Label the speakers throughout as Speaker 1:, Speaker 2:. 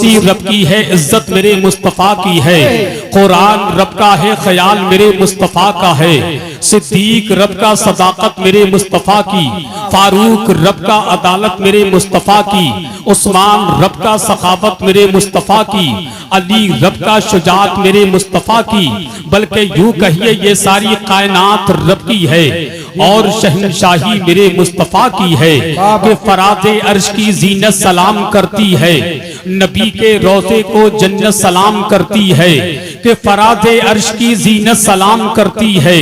Speaker 1: कुर्सी रब की है, इज्जत मेरे मुस्तफा की है। कुरान रब का है, ख्याल मेरे मुस्तफा का है। सिद्दीक रब का, सदाकत मेरे मुस्तफा की। फारूक रब का, अदालत मेरे मुस्तफा की। उस्मान रब का, सखावत मेरे मुस्तफा की। अली रब का, शुजात मेरे मुस्तफा की। बल्कि यूं कहिए ये सारी कायनात रब की है और शहंशाही मेरे मुस्तफा की है कि फराज़े अर्श की जीनत सलाम करती है। नबी के रोज़े को जन्नत सलाम करती है कि फराज़े अर्श की जीनत सलाम करती है।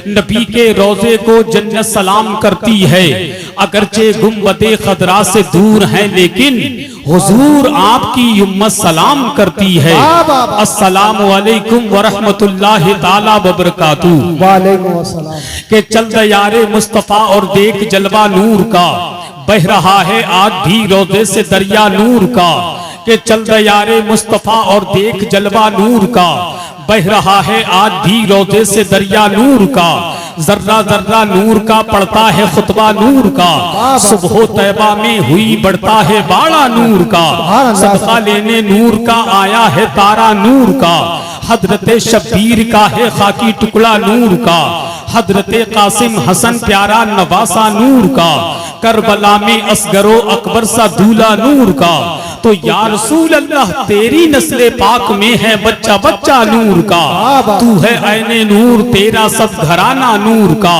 Speaker 1: नबी के रोज़े को जन्नत सलाम करती है। अगरचे गुंबदे खदरा से दूर हैं लेकिन हुजूर आपकी उम्मत सलाम करती है। अस्सलामु अलैकुम व रहमतुल्लाहि ताला व बरकातुहू।
Speaker 2: वालेकुम अस्सलाम।
Speaker 1: के चल दे यारे मुस्तफा और देख जलवा नूर का, बह रहा है आज भी रोज़े से दरिया नूर का। के चल दे यारे मुस्तफा और देख जलवा नूर का, बह रहा है आज भी रोज़े से दरिया नूर का। जर्रा जर्रा नूर का पड़ता है खुतबा नूर का। सुबह तैबा में हुई बढ़ता है बाड़ा नूर का। सदका लेने नूर का आया है तारा नूर का। हजरत शब्बीर का है खाकी टुकड़ा नूर का। हजरत कासिम हसन प्यारा नवासा नूर का। करबला में असगरो अकबर सा दूल्हा नूर का। तो या रसूल अल्लाह तेरी नस्ले पाक में है बच्चा बच्चा नूर का। तू है ऐने नूर, तेरा सब घराना नूर का।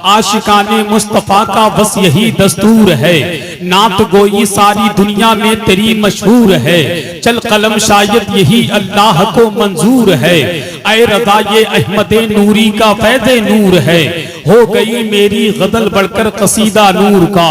Speaker 1: आशिकाने मुस्तफा का बस यही दस्तूर है। नात गोई सारी दुनिया में तेरी मशहूर है। चल कलम शायद यही अल्लाह को मंजूर है। ऐ रदा ये अहमदे नूरी का फैज़े नूर है। हो गई मेरी गदल बढ़कर कसीदा नूर का।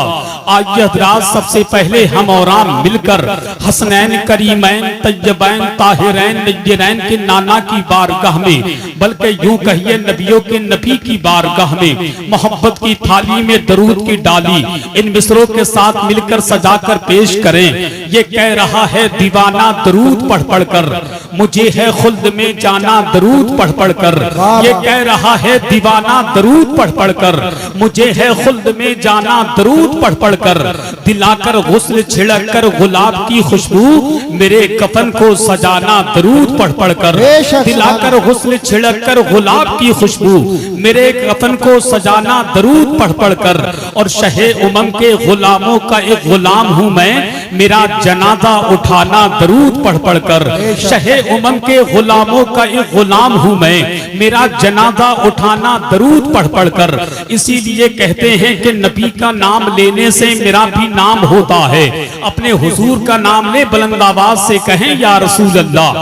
Speaker 1: आइए हज़रात सबसे पहले हम और आप मिलकर हसनैन करीमैन तय्यबैन ताहिरैन नय्यरैन के नाना की बारगाह में, बल्कि यूं कहिए नबियों के नबी की बारगाह में मोहब्बत की थाली में दरूद की डाली इन मिसरों के साथ मिलकर सजाकर पेश करें। ये कह रहा है दीवाना दरूद पढ़ पढ़ कर, मुझे है खुल्द में जाना दरूद पढ़ पढ़ कर। ये कह रहा है दीवाना दरूद पढ़ पढ़ कर, मुझे है खुल्द में जाना दरूद पढ़ पढ़ कर। दिलाकर गुस्ल छिड़क कर गुलाब की खुशबू, मेरे कफन को सजाना दरूद पढ़ पढ़ कर। दिलाकर गुस्ल छिड़क कर गुलाब की खुशबू, मेरे कफन को सजाना दरूद पढ़ पढ़ कर। और शहे उमम के गुलामों का एक गुलाम हूँ मैं, मेरा जनाजा उठाना दरूद पढ़ पढ़ कर। शहे उमम के गुलामों का एक गुलाम हूँ मैं, मेरा जनाजा उठाना दरूद पढ़ पढ़ कर। इसीलिए कहते हैं कि नबी का नाम लेने से मेरा भी नाम होता है। अपने हुजूर का नाम ले, बुलंद आवाज से कहें या रसूल अल्लाह।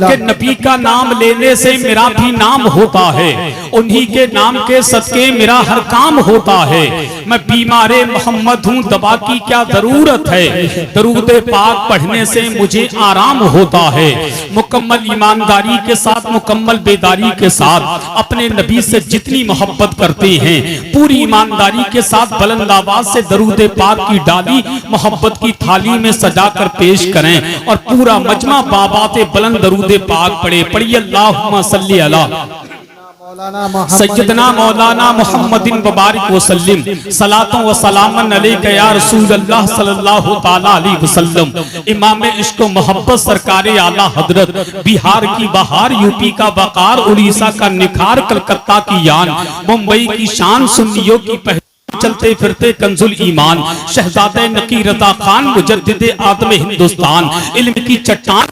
Speaker 1: कि नबी का नाम लेने से मेरा भी नाम होता है। उन्हीं के नाम के सदके मेरा हर काम होता है। मैं बीमारे मोहम्मद हूँ, दवा की क्या जरूरत है। दरूद पाक पढ़ने से मुझे आराम होता है। मुकम्मल ईमानदारी के साथ, मुकम्मल बेदारी के साथ अपने नबी से जितनी मोहब्बत करते हैं, पूरी ईमानदारी के साथ बुलंद आवाज से दरूद पाक की डाली मोहब्बत की थाली में सजाकर पेश करें और पूरा मजमा बाबाते बुलंद दरूद पाक पढ़े। पढ़िए अल्लाहुम्मा सल्ली अला सैयदना मौलाना मुहम्मदिन मुबारक वसल्लम सलातों व सलामन अलैका या रसूल अल्लाह सल्लल्लाहु ताला अलैहि वसल्लम। इमाम इश्क मोहब्बत सरकारे आला हजरत, बिहार की बहार, यूपी का वकार, उड़ीसा का निखार, कलकत्ता की यान, मुंबई की शान, सुन्नियों की पहचान, चलते फिरते कंजुल ईमान, शहजादे नकी रता खान, मुजद्दिदे आदम हिंदुस्तान, इल्म की चट्टान,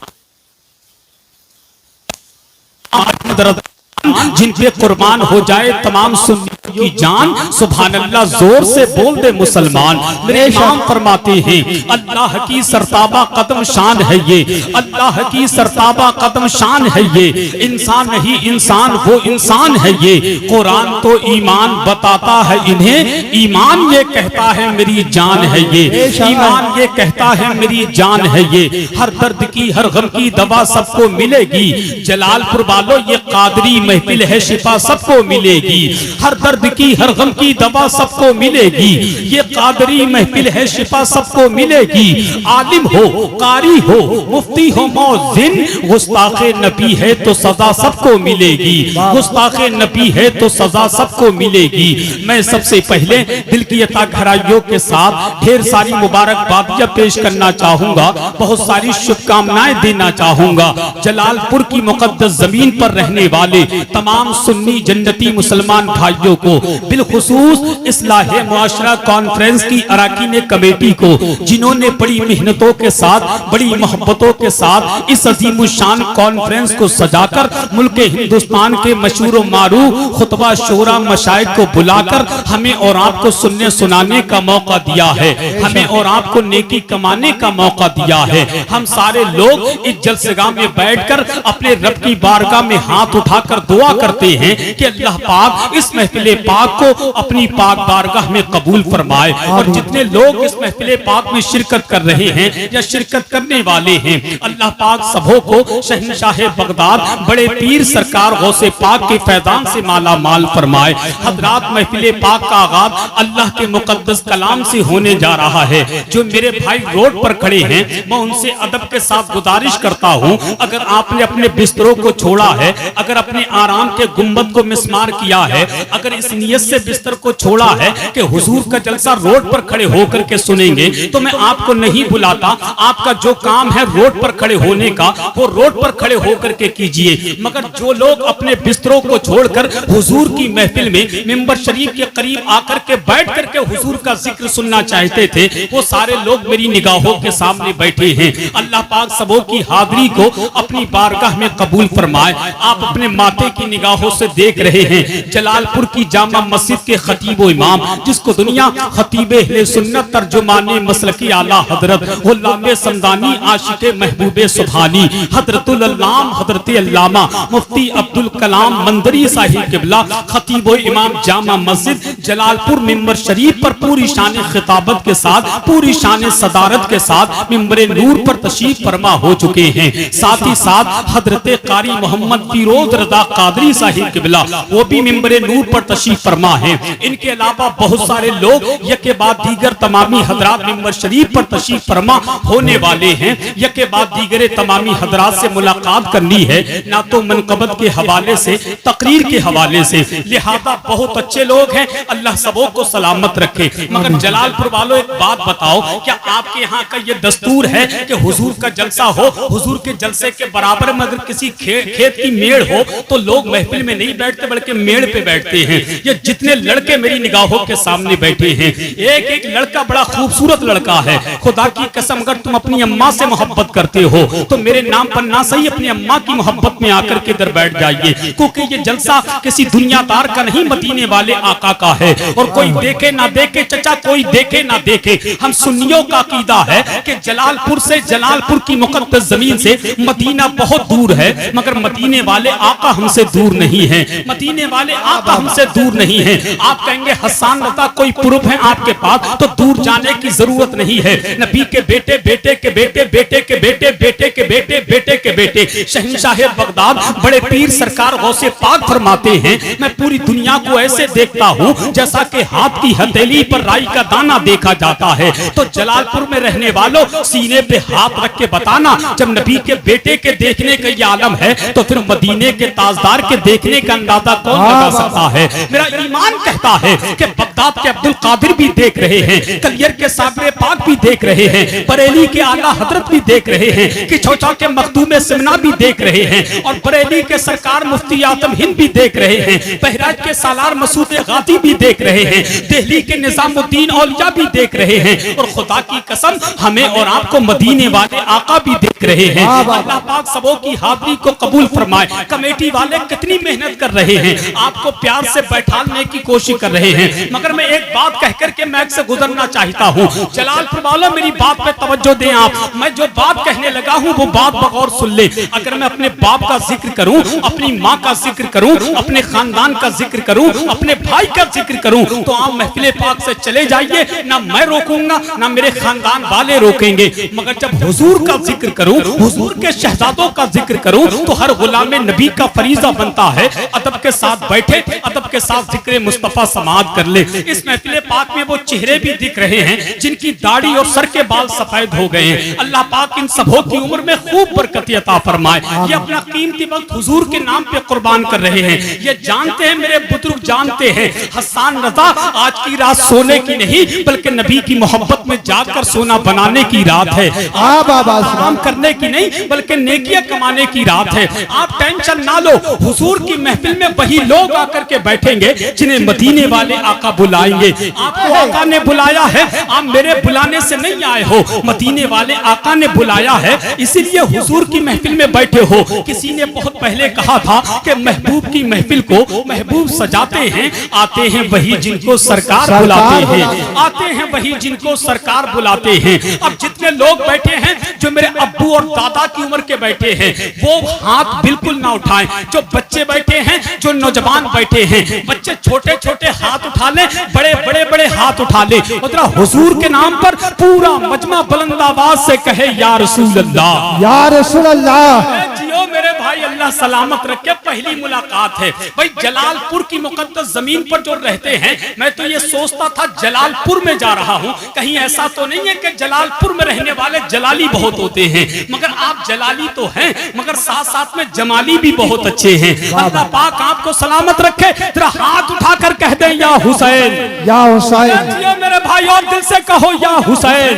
Speaker 1: जिन पे कुर्बान हो जाए तमाम सुन्नियों की जान। सुभान अल्लाह, जोर से बोल दे मुसलमान। मेरे इमाम फरमाते हैं अल्लाह की सरताबा कदम शान है ये, अल्लाह की सरताबा कदम शान है ये। इंसान नहीं इंसान वो इंसान है ये। कुरान तो ईमान बताता है इन्हें, ईमान ये कहता है मेरी जान है ये। ईमान ये कहता है मेरी जान है ये। हर दर्द की हर गम की दवा सबको मिलेगी। जलालपुर वालों ये कादरी महफिल है शिफा सबको मिलेगी, हर दर्द की हर गम की दवा सबको मिलेगी। ये कादरी महफिल है शिफा सबको मिलेगी। आलिम हो कारी हो मुफ्ती हो मौजिन, गुस्ताखे नबी है तो सजा सबको मिलेगी, गुस्ताखे नबी है तो सजा सबको मिलेगी। मैं सबसे पहले दिल की अता गहराइयों के साथ ढेर सारी मुबारकबादियां पेश करना चाहूंगा, बहुत सारी शुभकामनाएं देना चाहूंगा। जलालपुर की मुकद्दस जमीन पर रहने वाले तमाम सुन्नी जन्नती मुसलमान भाइयों को, बिलखुसूस इस्लाहे मुआशरा कॉन्फ्रेंस की अरकान कमेटी को, जिन्होंने बड़ी मेहनतों के साथ बड़ी मोहब्बतों के साथ इस अजीमुशान कॉन्फ्रेंस को सजाकर मुल्क हिंदुस्तान के मशहूर मारूफ खुतबा शोरा मशाइख को बुलाकर हमें और आपको सुनने सुनाने का मौका दिया है, हमें और आपको नेकी कमाने का मौका दिया है। हम सारे लोग इस जलसेगाह में बैठकर अपने रब की बारगाह में हाथ उठाकर दुआ करते हैं कि अल्लाह पाक इस महफिल पाक को अपनी पाक बारगाह में कबूल फरमाए। और जितने लोग इस महफिल पाक में शिरकत कर रहे हैं या शिरकत करने वाले हैं, अल्लाह पाक सबों को शहंशाह बगदाद बड़े पीर सरकार गौसे पाक के फैजान से माला माल फरमाए। हजरात, महफिल पाक का आगाज अल्लाह के मुकद्दस कलाम से होने जा रहा है। जो मेरे भाई रोड पर खड़े हैं, मैं उनसे अदब के साथ गुजारिश करता हूं, अगर आपने अपने बिस्तरों को छोड़ा है, अगर अपने आराम के गुंबद को मिस्मार किया है, अगर इस नियत से बिस्तर को छोड़ा है कि हुजूर का जलसा रोड पर खड़े होकर के सुनेंगे, तो मैं आपको नहीं बुलाता। आपका जो काम है रोड पर खड़े होने का, वो रोड पर खड़े होकर के कीजिए। मगर जो लोग अपने बिस्तरों को छोड़कर हुजूर की महफिल में मिंबर शरीफ के करीब आकर के बैठ करके हुजूर का जिक्र सुनना चाहते थे, वो सारे लोग मेरी निगाहों के सामने बैठे हैं। अल्लाह पाक सबों की हाजिरी को अपनी बारगाह में कबूल फरमाए। आप अपने माथे की निगाहों से देख रहे हैं जलालपुर की जामा मस्जिद के खतीब व इमाम, जिसको दुनिया खतीब अहले सुन्नत तर्जुमाने मसलकी आला हजरत गुलाम समदानी आशिक महबूब सुभानी हजरतुल अल्लाम हजरत अल्लामा मुफ्ती अब्दुल कलाम मंदरी साहिब किबला खतीब व इमाम जामा मस्जिद जलालपुर मिंबर शरीफ पर पूरी शान खिताबत के साथ, पूरी शान सदारत के साथ मिंबर नूर पर तशरीफ फरमा हो चुके हैं। साथ ही साथ हजरत कारी मोहम्मद फिरोज रजा कादरी साहिब किबला, वो भी मिंबर नूर पर तशरीफ फरमा है। इनके अलावा बहुत सारे लोग यके बाद दीगर तमामी हजरात मिंबर शरीफ पर तशरीफ फरमा होने वाले हैं। यके बाद दीगर तमामी हजरात से मुलाकात करनी है, ना तो मनकबत के हवाले से, तकरीर के हवाले से, लिहाजा बहुत अच्छे लोग हैं, अल्लाह सबों को सलामत रखे। मगर जलालपुर वालों, एक बात बताओ, क्या आपके यहाँ का ये दस्तूर है कि हुजूर का जलसा हो, हुजूर के जलसे के बराबर में अगर किसी खेत की मेड़ हो तो लोग महफिल में नहीं बैठते बल्कि मेड़ पे बैठते हैं? ये जितने लड़के मेरी निगाहों के सामने बैठे हैं, एक एक लड़का बड़ा खूबसूरत लड़का है। खुदा की कसम, अगर तुम अपनी अम्मा से मोहब्बत करते हो तो मेरे नाम पर ना सही अपनी अम्मा की मोहब्बत में आकर के इधर बैठ जाइए, क्योंकि ये जलसा किसी दुनियादार का नहीं, मदीने वाले आका का है। और कोई देखे ना देखे चचा, कोई देखे ना देखे, हम सुन्नियों का अकीदा है कि जलालपुर से, जलालपुर की मुकद्दस जमीन से मदीना बहुत दूर है, मगर मदीने वाले आका हमसे दूर नहीं है, मदीने वाले आका हमसे दूर नहीं है। आप कहेंगे हसन रजा कोई प्रूफ है आपके पास, तो दूर जाने की जरूरत नहीं है। नबी के बेटे, बेटे के बेटे, बेटे के बेटे, बेटे के बेटे, बेटे के बेटे शहंशाह बगदाद बड़े पीर सरकार गौसे पाक फरमाते हैं, मैं पूरी दुनिया को ऐसे देखता हूँ जैसा कि हाथ की हथेली पर राई का दाना देखा जाता है। तो जलालपुर में रहने वालों, सीने पे हाथ रख के बताना, जब नबी के बेटे के देखने का ये आलम है, तो फिर मदीने के ताजदार के देखने का अंदाजा कौन लगा सकता है? मेरा ईमान कहता है कि बगदाद के अब्दुल कादिर भी देख रहे हैं, कलियर के साबरे पाक भी देख रहे हैं, बरेली के आला हजरत भी देख रहे हैं, कि छोटा के मखदूम सिमना भी देख रहे हैं, और बरेली के सरकार मुफ्ती आजम हिंद भी देख रहे हैं, बहराज के सालार मसूद गाजी भी देख रहे हैं, दिल्ली के निजामुद्दीन औलिया भी देख रहे हैं, और खुदा की कसम हमें और आपको मदीने वाले आका भी देख रहे हैं। अल्लाह पाक सबों की हाजिरी को कबूल फरमाए। कमेटी वाले कितनी मेहनत कर रहे हैं, आपको प्यार से बैठाने की कोशिश कर रहे हैं, मगर मगर मैं एक बात कह करके मैक से गुजरना चाहता हूँ। जलालपुर वालों मेरी बात पे तवज्जो दें आप। मैं जो बात कहने लगा हूँ वो बात बगौर सुन ले। अगर मैं अपने बाप का जिक्र करूँ, अपनी माँ का जिक्र करूँ, अपने खानदान का जिक्र करूँ, अपने भाई का जिक्र करूँ, तो आप महफिल पाक से चले जाइए, ना मैं रोकूंगा ना मेरे खानदान वाले रोकेंगे। मगर जब हुजूर का जिक्र करूँ, हुजूर के शहजादों का जिक्र करूँ, तो हर गुलाम नबी का फरीजा बनता है अदब के साथ बैठे, अदब के साथ जिक्र मुस्तफा समाअत कर ले। इस महफिल पाक में वो चेहरे भी दिख रहे हैं जिनकी दाढ़ी और सर के बाल सफेद हो गए हैं। अल्लाह पाक इन सबों की उम्र में खूब बरकत अता फरमाए। ये अपना कीमती वक्त हुजूर के नाम पे कुर्बान कर रहे हैं। ये जानते हैं, मेरे बुजुर्ग जानते हैं, हसन रजा आज की रात सोने की नहीं बल्कि नबी की मोहब्बत में जाकर सोना बनाने की रात है। आराम करने की नहीं बल्कि नेकियां कमाने की रात है। आप टेंशन ना लो, हुजूर की महफिल में वही लोग आकर के बैठेंगे जिन्हें मदीने वाले आका बुलाएंगे। आपको आका ने बुलाया है, आप मेरे बुलाने से नहीं आए हो, मदीने वाले आका ने बुलाया है, इसीलिए हुजूर की महफिल में बैठे हो। किसी ने बहुत पहले कहा था कि महबूब की महफिल को महबूब सजाते हैं, आते हैं वही जिनको सरकार बुलाते हैं, आते हैं वही जिनको सरकार बुलाते हैं। अब जितने लोग बैठे हैं जो मेरे अब्बू और दादा की उम्र के बैठे हैं वो हाथ बिल्कुल ना उठाएं। जो बच्चे बैठे हैं, जो नौजवान बैठे हैं, बच्चे छोटे छोटे हाथ उठा ले, बड़े बड़े हाथ उठा ले। उधर हुजूर के नाम पर पूरा मजमा बुलंद आवाज से कहे या रसूल अल्लाह, या रसूल अल्लाह। जियो मेरे भाई, अल्लाह सलामत रखे। पहली मुलाकात है भाई जलालपुर की मुकद्दस जमीन पर जो रहते हैं। मैं तो ये सोचता था जलालपुर में जा रहा हूँ, कहीं ऐसा तो नहीं है कि जलालपुर में रहने वाले जलाली बहुत होते हैं। मगर आप जलाली तो हैं मगर साथ साथ में जमाली भी बहुत अच्छे हैं। अल्लाह पाक आपको सलामत रखे। तेरा हाथ उठाकर कह दे या हुसैन, या हुसैन। जियो मेरे भाई, और दिल से कहो या हुसैन,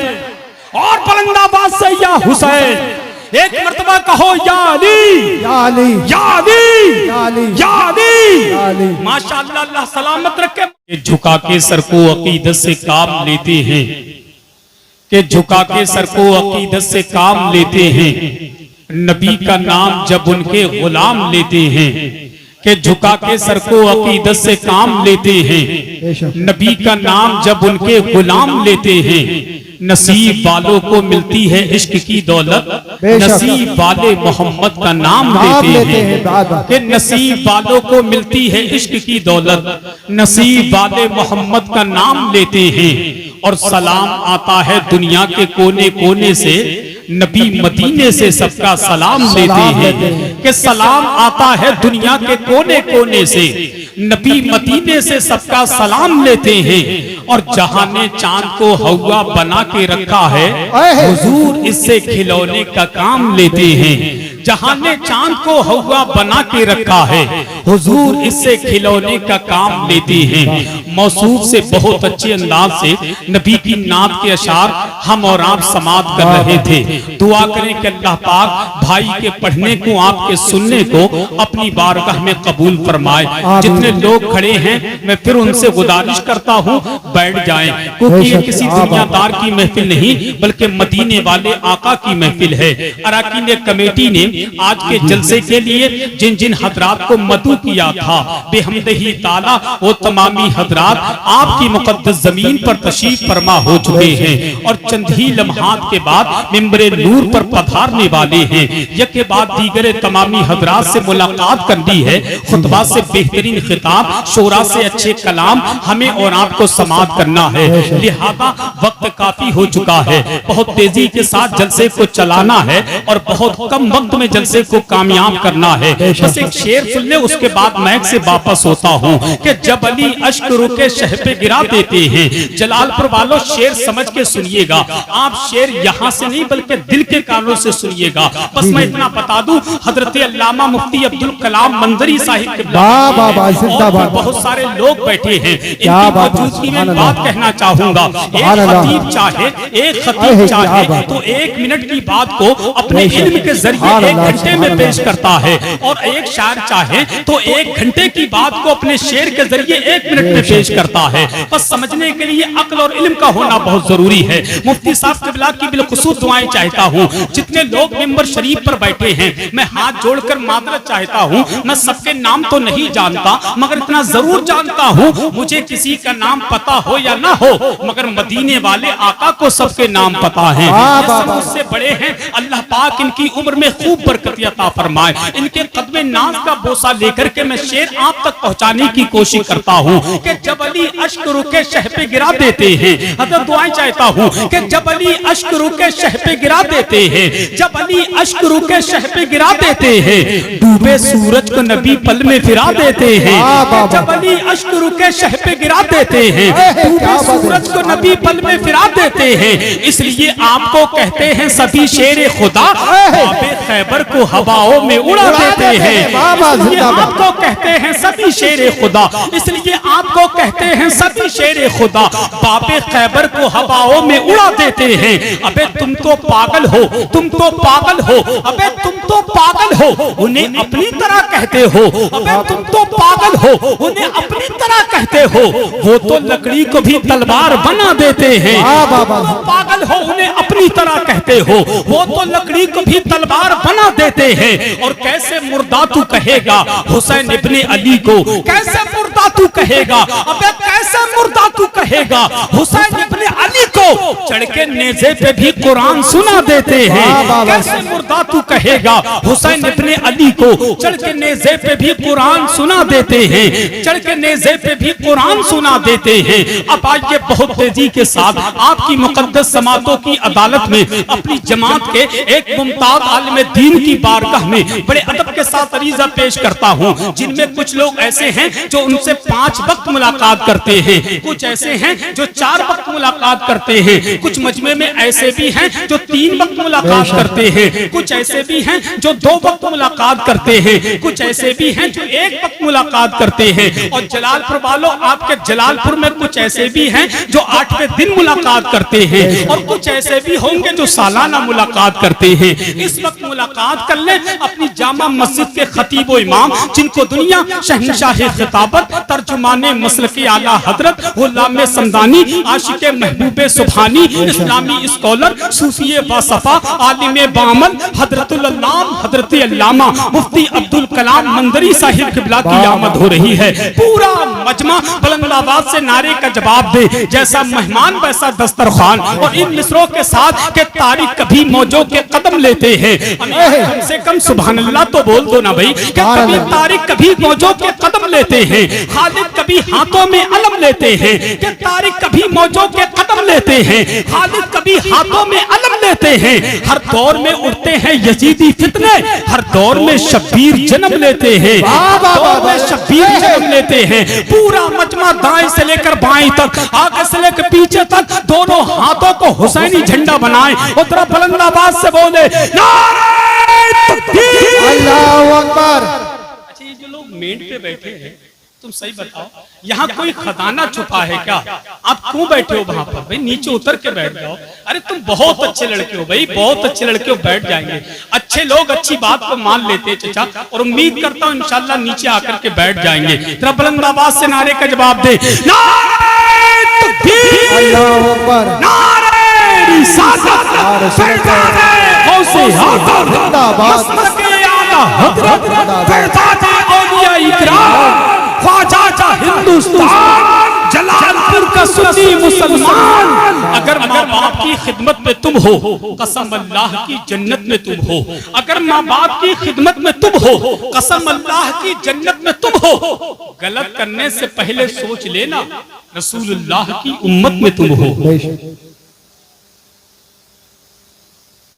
Speaker 1: और बुलंद आवाज से या हुसैन। एक मर्तबा कहो या अली, या अली, या अली, या अली, या अली। माशाअल्लाह, अल्लाह सलामत रखे। झुका के सर को अकीदत से काम लेते हैं, कि झुका के सर को अकीदत से काम लेते हैं। नबी का नाम जब उनके गुलाम लेते हैं, कि झुका के सर को अकीदत से काम लेते हैं। नबी का नाम जब उनके गुलाम लेते हैं। नसीब वालों को मिलती है इश्क की दौलत, नसीब वाले मोहम्मद का नाम लेते हैं। कि नसीब वालों को मिलती है इश्क की दौलत, नसीब वाले मोहम्मद का नाम लेते हैं। और सलाम आता है दुनिया के कोने कोने से, नबी मदीने से सबका सलाम लेते हैं। कि सलाम आता है दुनिया के कोने कोने से, नबी मदीने से सबका सलाम लेते हैं। और जहां ने चांद को हवा बना के रखा है, हुजूर इससे खिलौने का काम लेते हैं। जहां ने चांद को हवा बना के रखा है, हुजूर इससे खिलौने का काम लेते हैं। मौसूफ से बहुत अच्छे अंदाज से नबी की नात के अशार हम और आप समाअत कर रहे थे। दुआ करें कि अल्लाह पाक भाई के पढ़ने को, आपके सुनने को अपनी बारगाह में कबूल फरमाए। जितने लोग खड़े हैं मैं फिर उनसे गुजारिश करता हूँ बैठ जाएं, क्योंकि ये किसी दुनियादार की महफिल नहीं बल्कि मदीने वाले आका की महफिल है। अराकीन कमेटी ने आज के जलसे के लिए जिन जिन हजरात को मदू किया था, बेहमदही ताला वो तमामी हजरात आपकी मुकद्दस जमीन पर तशरीफ फरमा हो चुके हैं और चंद ही लम्हात के बाद मिंबरे नूर पर पधारने वाले हैं। यके बाद दीगरे तमामी हजरात से मुलाकात करनी है। खुतबा से बेहतरीन खिताब, शोरा से अच्छे कलाम हमें और आपको समाअत करना है। लिहाजा वक्त काफी हो चुका है, बहुत तेजी के साथ जलसे को चलाना है और बहुत कम वक्त में जलसे को कामयाब करना है। बस एक शेर सुन ले, उसके बाद मैक से वापस होता हूँ कि जब अली अश्क रुके शह पे गिरा देते हैं। जलालपुर वालों शेर समझ के सुनिएगा, आप शेर यहाँ से नहीं बल्कि दिल के कानों से सुनिएगा। बस मैं इतना बता दूं, हजरत अल्लामा मुफ्ती अब्दुल कलाम मंजरी साहिब के बहुत सारे लोग बैठे हैं, इनकी मौजूदगी में बात कहना चाहूंगा। एक खतीब चाहे तो 1 मिनट की बात को अपने इल्म के जरिए 1 घंटे में पेश करता है, और एक शायर चाहे तो 1 घंटे की बात को अपने शेर के जरिए 1 मिनट में पेश करता है। बस समझने के लिए अक्ल और इल्म का होना बहुत जरूरी है। मुफ्ती साहब क़िबला की बिलखुसूस दुआएं चाहता हूँ। जितने लोग मिंबर शरीफ पर बैठे हैं, मैं हाथ जोड़कर मादरत चाहता हूँ। मैं सबके नाम तो नहीं जानता, मगर इतना जरूर जानता हूँ, मुझे किसी का नाम पता हो या ना हो, मगर मदीने वाले आका को सबके नाम पता है। मुझसे बड़े हैं, अल्लाह पाक इनकी उम्र में खूब बरकत अता फरमाए। इनके कदमे नाज का बोसा लेकर के मैं शेर आप तक पहुंचाने की कोशिश करता हूँ कि जब अली अश्क रुके शह पे गिरा देते हैं। हज़रत दुआएं चाहता हूँ कि जब अली अश्क रुके शह पे गिरा देते हैं, जब अली अश्क रुके शह पे गिरा देते हैं, डूबे सूरज को नबी पल में फिरा देते हैं। जब अली अश्क रुके शह पे गिरा देते हैं, डूबे सूरज को नबी पल में फिरा देते हैं। इसलिए आपको कहते हैं सभी शेर खुदा, बाबे खैबर को हवाओं में उड़ा देते हैं। इसलिए आपको कहते हैं सभी शेर खुदा, इसलिए आपको कहते हैं सभी शेर खुदा, बाबे खैबर को हवाओं में उड़ा देते हैं। अबे तुम तो पागल हो, तुम तो पागल हो, अबे तुम तो पागल हो, उन्हें अपनी तरह कहते हो। अबे तुम तो पागल हो, उन्हें अपनी तरह कहते हो। वो तो लकड़ी को भी तलवार बना देते हैं। पागल हो, उन्हें अपनी तरह कहते हो। वो तो लकड़ी को भी तलवार बना देते हैं। और कैसे मुर्दा तू कहेगा हुसैन इब्ने अली को, कैसे मुर्दा तू कहेगा, अबे कैसे मुर्दा तू कहेगा हुसैन इब्ने अली को, चढ़ के नेज़े पे भी कुरान सुना देते हैं। कैसे मुर्दा तू कहेगा हुसैन इब्ने अली को, चढ़ के नेज़े पे भी कुरान सुना देते हैं, चढ़ के नेज़े पे भी कुरान सुना देते हैं। अब आइए बहुत तेजी के साथ आपकी मुकद्दस समातों की अदालत में अपनी जमात के एक मुमताज आलिम दीन की बारगाह में बड़े अदब के साथ अरीज़ा पेश करता हूँ, जिनमें कुछ लोग ऐसे हैं जो उनसे 5 वक्त मुलाकात करते हैं, कुछ ऐसे हैं जो 4 वक्त मुलाकात करते हैं, कुछ मजमे में ऐसे भी हैं जो 3 वक्त मुलाकात करते हैं, कुछ ऐसे भी हैं जो 2 वक्त मुलाकात करते हैं, कुछ ऐसे भी हैं जो 1 वक्त मुलाकात करते हैं। और जलालपुर वालों, आपके जलालपुर में कुछ ऐसे भी हैं जो 8वें दिन मुलाकात करते हैं, और कुछ ऐसे भी होंगे जो सालाना मुलाकात करते हैं। इस वक्त मुलाकात कर ले अपनी जामा मस्जिद के खतीब व इमाम, जिनको दुनिया शहंशाह खिताबत, तर्जुमाने मसलकी आला हजरत, गुलाम समदानी, आशिक महबूबे सुभानी, इस्लामी स्कॉलर, सूफिये बासफा, आलिम बामल, हजरतुल अल्लाम, हजरत अल्लामा मुफ्ती अब्दुल कलाम मंदरी साहिब क़िबला की आमद हो रही है। पूरा मजमा बुलंद आवाज से नारे का जवाब दे, जैसा मेहमान वैसा दस्तरखान। और इन मिसरों के साथ के तारीख कभी मौजों के कदम लेते हैं, कम से कम सुभान अल्लाह तो बोल दो ना भाई। कभी तारीख कभी मौजों के कदम लेते हैं, खालिद कभी हाथों में अलम लेते हैं, कि तारीख कभी मौजों के कदम लेते हैं, खालिद कभी हाथों में अलम लेते हैं। हर दौर में उठते हैं यजीदी फितने, हर दौर में शब्बीर जन्म लेते हैं, दौर में शब्बीर जन्म लेते हैं। पूरा मजमा दाएं से लेकर बाएं तक, आगे से लेकर पीछे तक, दोनों हाथों को हुसैनी झंडा बनाए और तरह बुलंद आवाज से बोले नारे तकबीर, अल्लाहू अकबर। अच्छा, ये जो लोग मेंट पे बैठे हैं, तुम सही बताओ, यहाँ कोई खजाना छुपा है क्या? आप क्यों बैठे हो वहां पर? भाई नीचे उतर के बैठ जाओ। अरे तुम बहुत अच्छे लड़के हो भाई, बहुत अच्छे लड़के हो, बैठ जाएंगे। अच्छे लोग अच्छी बात को मान लेते हैं चाचा, और उम्मीद करता हूँ इंशाल्लाह नीचे आकर के बैठ जाएंगे। तेरा बुलंद आवाज से नारे का जवाब दे, नारे तकबीर, अल्लाहू अकबर, नारे रिसालत, फैज़ान गौसे आज़म जिंदाबाद, मसलके आला हज़रत, फैज़ान औलिया इकराम, ख्वाजा हिंदुस्तान, जलालपुर का सुन्नी मुसलमान। अगर माँ बाप की खिदमत में तुम हो, कसम अल्लाह की जन्नत में तुम हो। अगर माँ बाप की खिदमत में तुम हो, कसम अल्लाह की जन्नत में तुम हो। गलत करने से पहले सोच लेना, रसूलुल्लाह की उम्मत में तुम हो।